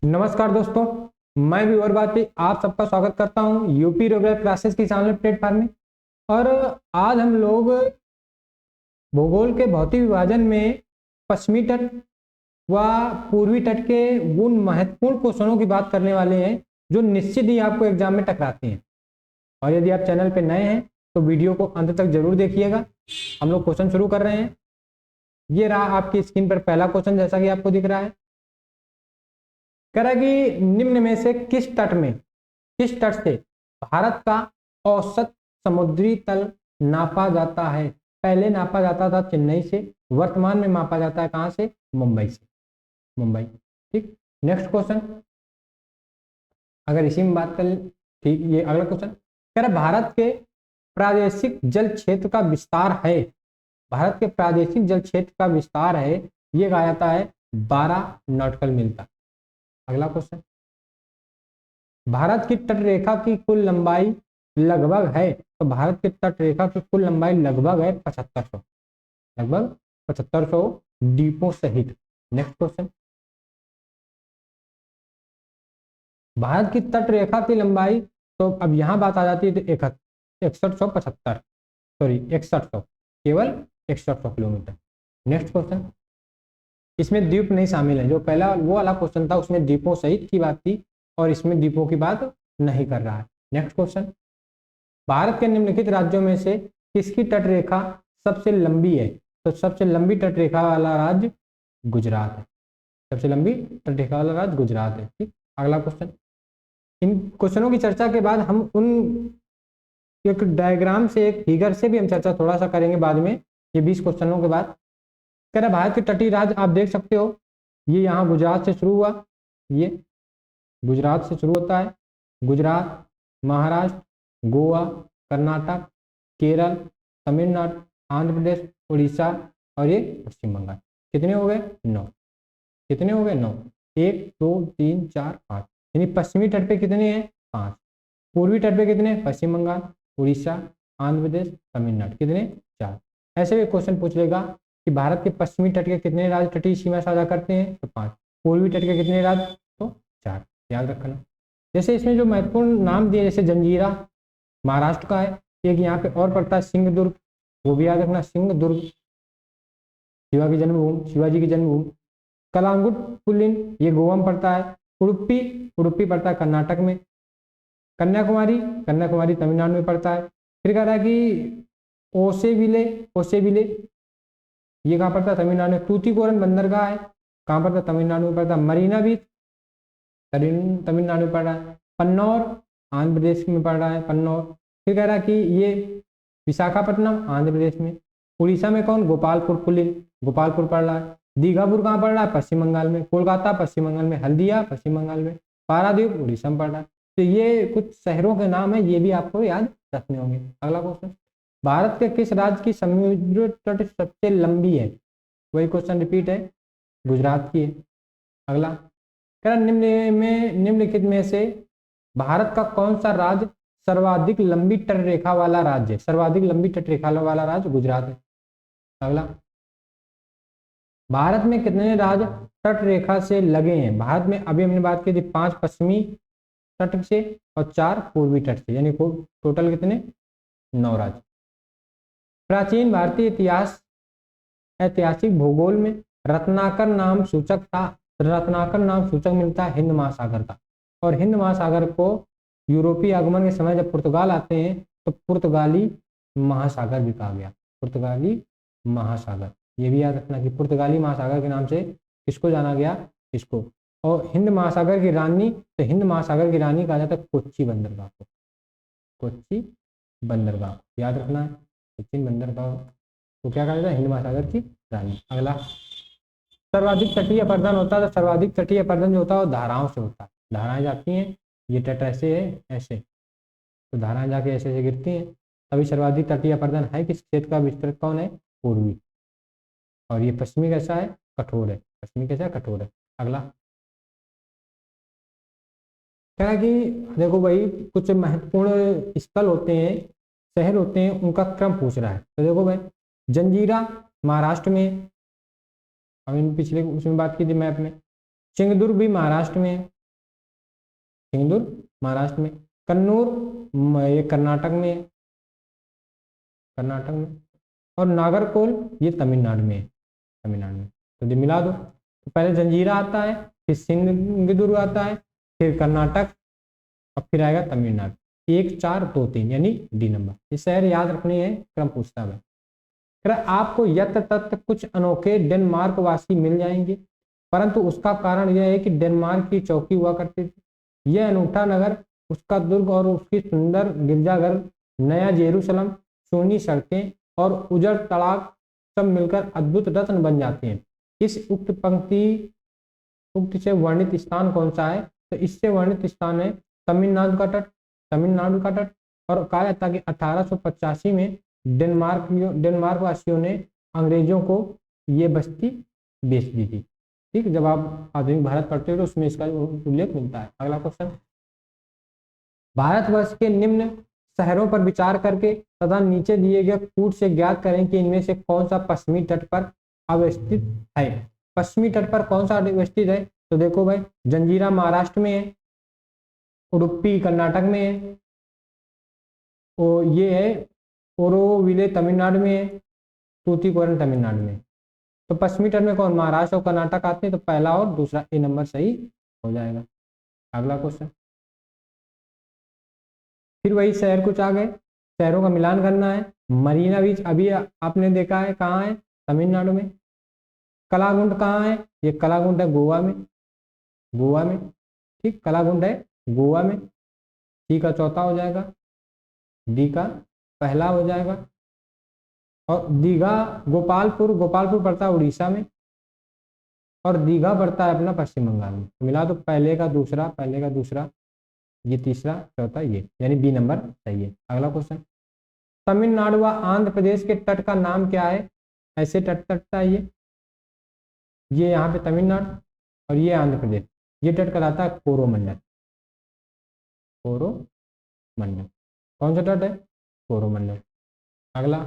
नमस्कार दोस्तों, मैं विवर बाती आप सबका स्वागत करता हूं यूपी रेगुलर क्लासेस की चैनल प्लेटफॉर्म में। और आज हम लोग भूगोल के भौतिक विभाजन में पश्चिमी तट व पूर्वी तट के उन महत्वपूर्ण क्वेश्चनों की बात करने वाले हैं जो निश्चित ही आपको एग्जाम में टकराते हैं। और यदि आप चैनल पर नए हैं तो वीडियो को अंत तक जरूर देखिएगा। हम लोग क्वेश्चन शुरू कर रहे हैं। ये रहा आपकी स्क्रीन पर पहला क्वेश्चन, जैसा कि आपको दिख रहा है। कह रहा है कि निम्न में से किस तट से भारत का औसत समुद्री तल नापा जाता है। पहले नापा जाता था चेन्नई से, वर्तमान में मापा जाता है कहां से? मुंबई से। मुंबई। ठीक। नेक्स्ट क्वेश्चन, अगर इसी में बात कर, ठीक, ये अगला क्वेश्चन कह रहा भारत के प्रादेशिक जल क्षेत्र का विस्तार है। भारत के प्रादेशिक जल क्षेत्र का विस्तार है, ये कहा जाता है 12 नॉटिकल मील तक। अगला क्वेश्चन, भारत की तट रेखा की कुल लंबाई लगभग है, तो भारत की तट रेखा की कुल लंबाई लगभग है 7500, लगभग 7500 द्वीपों सहित। नेक्स्ट क्वेश्चन, भारत की तट रेखा की लंबाई, तो अब यहां बात आ जाती है तो 6175, सॉरी 6100, केवल 6100 किलोमीटर। नेक्स्ट क्वेश्चन, इसमें द्वीप नहीं शामिल है। जो पहला वो वाला क्वेश्चन था उसमें द्वीपों सहित की बात थी और इसमें द्वीपों की बात नहीं कर रहा है। नेक्स्ट क्वेश्चन, भारत के निम्नलिखित राज्यों में से किसकी तट रेखा सबसे लंबी है? तो सबसे लंबी तट रेखा वाला राज्य गुजरात है। सबसे लंबी तट रेखा वाला राज्य गुजरात है। ठीक। अगला क्वेश्चन, इन क्वेश्चनों की चर्चा के बाद हम उन एक डायग्राम से, एक फिगर से भी हम चर्चा थोड़ा सा करेंगे बाद में, ये 20 क्वेश्चनों के बाद। कह रहा भारत के तटीय राज्य आप देख सकते हो, ये यहाँ गुजरात से शुरू हुआ, ये गुजरात से शुरू होता है। गुजरात, महाराष्ट्र, गोवा, कर्नाटक, केरल, तमिलनाडु, आंध्र प्रदेश, उड़ीसा और ये पश्चिम बंगाल। कितने हो गए? 9। कितने हो गए? 9। 1 2 3 4 5, यानी पश्चिमी तट पे कितने हैं? 5। पूर्वी तट पे कितने? पश्चिम बंगाल, उड़ीसा, आंध्र प्रदेश, तमिलनाडु। कितने? 4। ऐसे भी क्वेश्चन पूछ लेगा कि भारत के पश्चिमी तट के कितने राज्य तटीय सीमा साझा करते हैं? तो 5। पूर्वी तट के कितने राज्य? तो 4। याद रखना। जैसे इसमें जो महत्वपूर्ण नाम दिए, जैसे जंजीरा महाराष्ट्र का है, एक यहाँ पे और पड़ता है सिंहदुर्ग, वो भी याद रखना, सिंहदुर्ग शिवाजी की जन्मभूमि। कलांगुट पुलिन ये गोवा में पड़ता है। उडुपी, उडुपी पड़ता है कर्नाटक में। कन्याकुमारी, कन्याकुमारी तमिलनाडु में पड़ता है। फिर कह रहा है कि ओसेविले, ओसेविले ये कहाँ पड़ता है? तमिलनाडु में। तूतीकोरन बंदरगाह है, कहाँ पड़ता है? तमिलनाडु में पड़ता है। मरीना बीच तमिलनाडु में पड़ रहा है। पन्नौर आंध्र प्रदेश में पड़ रहा है, पन्नौर। फिर कह रहा है कि ये विशाखापट्टनम आंध्र प्रदेश में। उड़ीसा में कौन? गोपालपुर पुलिन, गोपालपुर पड़ रहा है। दीघापुर कहाँ पड़ रहा है? पश्चिम बंगाल में। कोलकाता पश्चिम बंगाल में। हल्दिया पश्चिम बंगाल में। पारादीप उड़ीसा में पड़ रहा है। तो ये कुछ शहरों के नाम है, ये भी आपको याद रखने होंगे। अगला क्वेश्चन, भारत के किस राज्य की समुद्र तट सबसे लंबी है? वही क्वेश्चन रिपीट है, गुजरात की है। अगला, निम्नलिखित में से भारत का कौन सा राज्य सर्वाधिक लंबी तट रेखा वाला राज्य है? सर्वाधिक लंबी तट रेखा वाला राज्य गुजरात है। अगला, भारत में कितने राज्य तट रेखा से लगे हैं? भारत में अभी हमने बात की थी 5 पश्चिमी तट से और 4 पूर्वी तट से, यानी टोटल कितने? 9 राज्य। प्राचीन भारतीय ऐतिहासिक भूगोल में रत्नाकर नाम सूचक था। रत्नाकर नाम सूचक मिलता है हिंद महासागर का। और हिंद महासागर को यूरोपीय आगमन के समय जब पुर्तगाल आते हैं तो पुर्तगाली महासागर भी कहा गया। पुर्तगाली महासागर, ये भी याद रखना कि पुर्तगाली महासागर के नाम से किसको जाना गया? इसको। और हिंद महासागर की रानी, तो हिंद महासागर की रानी कहा जाता है कोच्चि बंदरगाह को। कोच्चि बंदरगाह याद रखना है। कोच्चि बंदरगाह तो क्या कहा जाता है? हिंद महासागर की रानी। अगला, सर्वाधिक तटीय अपर्दन होता है, तो सर्वाधिक तटीय अपर्दन जो होता है वो धाराओं से होता है। धाराएं जाती हैं, ये तट ऐसे है, ऐसे, तो धाराएं जाके ऐसे ऐसे गिरती हैं, तभी सर्वाधिक तटीय अपर्दन है। किस क्षेत्र का विस्तृत कौन है? पूर्वी। और ये पश्चिमी कैसा है? कठोर है। पश्चिमी कैसा है? कठोर है। अगला, क्या कि देखो भाई, कुछ महत्वपूर्ण स्थल होते हैं, शहर होते हैं, उनका क्रम पूछ रहा है। तो देखो भाई, जंजीरा महाराष्ट्र में, हम पिछले उसमें बात की थी मैप में। सिंगदुर्ग भी महाराष्ट्र में है, सिंगदुर्ग महाराष्ट्र में। कन्नूर ये कर्नाटक में है, कर्नाटक में। और नागरकोल ये तमिलनाडु में है, तमिलनाडु में। तो ये मिला दो, तो पहले जंजीरा आता है, फिर सिंगदुर्ग आता है, फिर कर्नाटक, और फिर आएगा तमिलनाडु। 1 4 2 3 यानी डी नंबर। ये शहर याद रखने हैं, क्रम पूछता है। आपको यत्र तत्र कुछ अनोखे डेनमार्क वासी मिल जाएंगे, परंतु उसका कारण यह है कि डेनमार्क की चौकी हुआ करती थी। यह अनूठा नगर, उसका दुर्ग और उसकी सुंदर गिरजाघर, नया जेरूसलम, सोनी सड़कें और उजड़ तड़ाक सब मिलकर अद्भुत रत्न बन जाते हैं। इस उक्त से वर्णित स्थान कौन सा है? तो इससे वर्णित स्थान है तमिलनाडु का तट, तमिलनाडु का तट। और कहा जाता है कि 1885 में डेनमार्क वासियों ने अंग्रेजों को ये बस्ती बेच दी थी। ठीक, जब आप आधुनिक भारत पढ़ते हो तो उसमें इसका उल्लेख मिलता है। अगला क्वेश्चन, भारतवर्ष के निम्न शहरों पर विचार करके तथा नीचे दिए गए कूट से ज्ञात करें कि इनमें से कौन सा पश्चिमी तट पर अवस्थित है। पश्चिमी तट पर कौन सा अवस्थित है? तो देखो भाई, जंजीरा महाराष्ट्र में है, उडुपी कर्नाटक में है, और ये है ओरोविले तमिलनाडु में है, तूतीकोरन तमिलनाडु में। तो पश्चिमी तट में कौन? महाराष्ट्र और कर्नाटक आते हैं, तो पहला और दूसरा ए नंबर सही हो जाएगा। अगला क्वेश्चन, फिर वही शहर कुछ आ गए, शहरों का मिलान करना है। मरीना बीच अभी आपने देखा है, कहाँ है? तमिलनाडु में। कलागुंड कहाँ है? ये कलागुंड है गोवा में, गोवा में। ठीक, कलागुंड है गोवा में। सी का चौथा हो जाएगा, डी का पहला हो जाएगा। और दीघा, गोपालपुर, गोपालपुर पड़ता है उड़ीसा में, और दीघा पड़ता है अपना पश्चिम बंगाल में। मिला तो पहले का दूसरा, पहले का दूसरा, ये तीसरा, चौथा ये, यानी बी नंबर सही है। अगला क्वेश्चन, तमिलनाडु व आंध्र प्रदेश के तट का नाम क्या है? ऐसे तट कटता है ये यहाँ पे तमिलनाडु और ये आंध्र प्रदेश। ये तट कहलाता है कोरोमंडल, कोरोमंडल। कौन सा तट है? कोरोमंडल। अगला,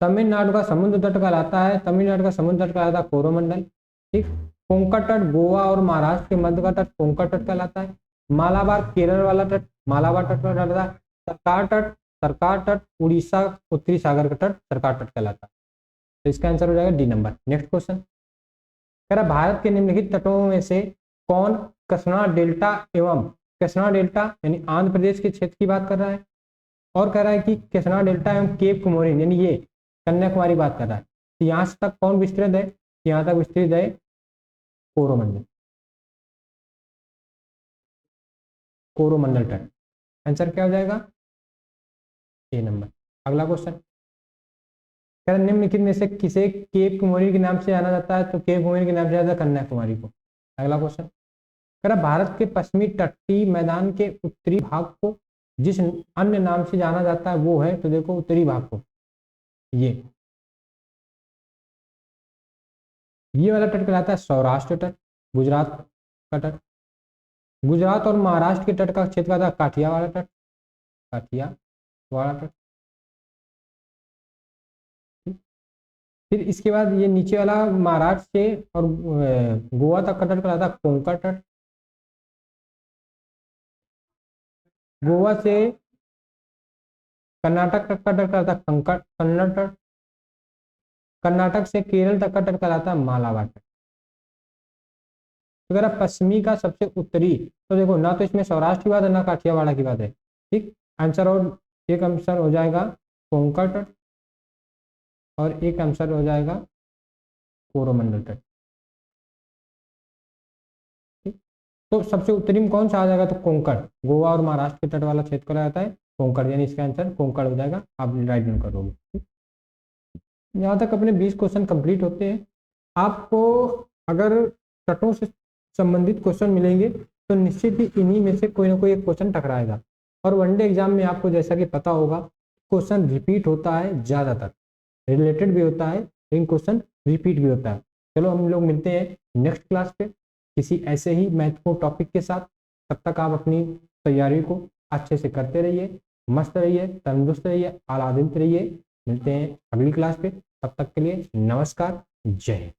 तमिलनाडु का समुद्र तट कहलाता है, तमिलनाडु का समुद्र तट कहलाता है कोरोमंडल। ठीक, कोंकण तट गोवा और महाराष्ट्र के मध्य का तट कोंकण तट कहलाता है। मालाबार केरल वाला तट मालाबार तट कहलाता है। सरकार तट उड़ीसा उत्तरी सागर का तट सरकार तट कहलाता है। तो इसका आंसर हो जाएगा डी नंबर। नेक्स्ट क्वेश्चन, कह रहा भारत के निम्नलिखित तटों में से कौन कृष्णा डेल्टा एवं, कृष्णा डेल्टा यानी आंध्र प्रदेश के क्षेत्र की बात कर रहा है, और कह रहा है कि कृष्णा डेल्टा एवं केप कुमोरिन यानी ये कन्याकुमारी बात कर रहा है। तो यहाँ तक कौन विस्तृत है? यहाँ तक विस्तृत है कोरोमंडल, कोरोमंडल तट। आंसर क्या हो जाएगा? ए नंबर। अगला क्वेश्चन, क्या निम्नलिखित में से किसे केप कुमारी के नाम से जाना जाता है? तो केप कुमारी के नाम से जाता है कन्याकुमारी को। अगला क्वेश्चन, कह रहा भारत के पश्चिमी तटीय मैदान के उत्तरी भाग को जिस अन्य नाम से जाना जाता है वो है, तो देखो उत्तरी भाग को ये वाला तट कहलाता है सौराष्ट्र तट, गुजरात का तट। गुजरात और महाराष्ट्र के तट का क्षेत्र का था काठियावाड़ तट, काठियावाड़ तट। फिर इसके बाद ये नीचे वाला महाराष्ट्र से और गोवा तक का तट कहलाता है कोंकण तट। गोवा से कर्नाटक तक का तट कहलाता है कन्नड़ तट। कर्नाटक से केरल तक का तट कहलाता है मालाबार तट। तो अगर पश्चिमी का सबसे उत्तरी, तो देखो ना तो इसमें सौराष्ट्र की बात है ना काठियावाड़ की बात है। ठीक, आंसर, और एक आंसर हो जाएगा कोंकण तट और एक आंसर हो जाएगा कोरोमंडल तट। ठीक, तो सबसे उत्तरी में कौन सा आ जाएगा? तो कोंकण, गोवा और महाराष्ट्र के तट वाला क्षेत्र कहा जाता है कोंकण, यानी इसका आंसर कोंकण हो जाएगा। आप राइट नोट करोगे। यहाँ तक अपने 20 क्वेश्चन कंप्लीट होते हैं। आपको अगर तटों से संबंधित क्वेश्चन मिलेंगे तो निश्चित ही इन्हीं में से कोई ना कोई एक क्वेश्चन टकराएगा। और वनडे एग्जाम में आपको जैसा कि पता होगा क्वेश्चन रिपीट होता है, ज़्यादातर रिलेटेड भी होता है लेकिन क्वेश्चन रिपीट भी होता है। चलो हम लोग मिलते हैं नेक्स्ट क्लास पे किसी ऐसे ही महत्वपूर्ण टॉपिक के साथ। तब तक आप अपनी तैयारी को अच्छे से करते रहिए, मस्त रहिए, तंदुरुस्त रहिए, आह्लादित रहिए। मिलते हैं अगली क्लास पे, तब तक के लिए नमस्कार, जय हिंद।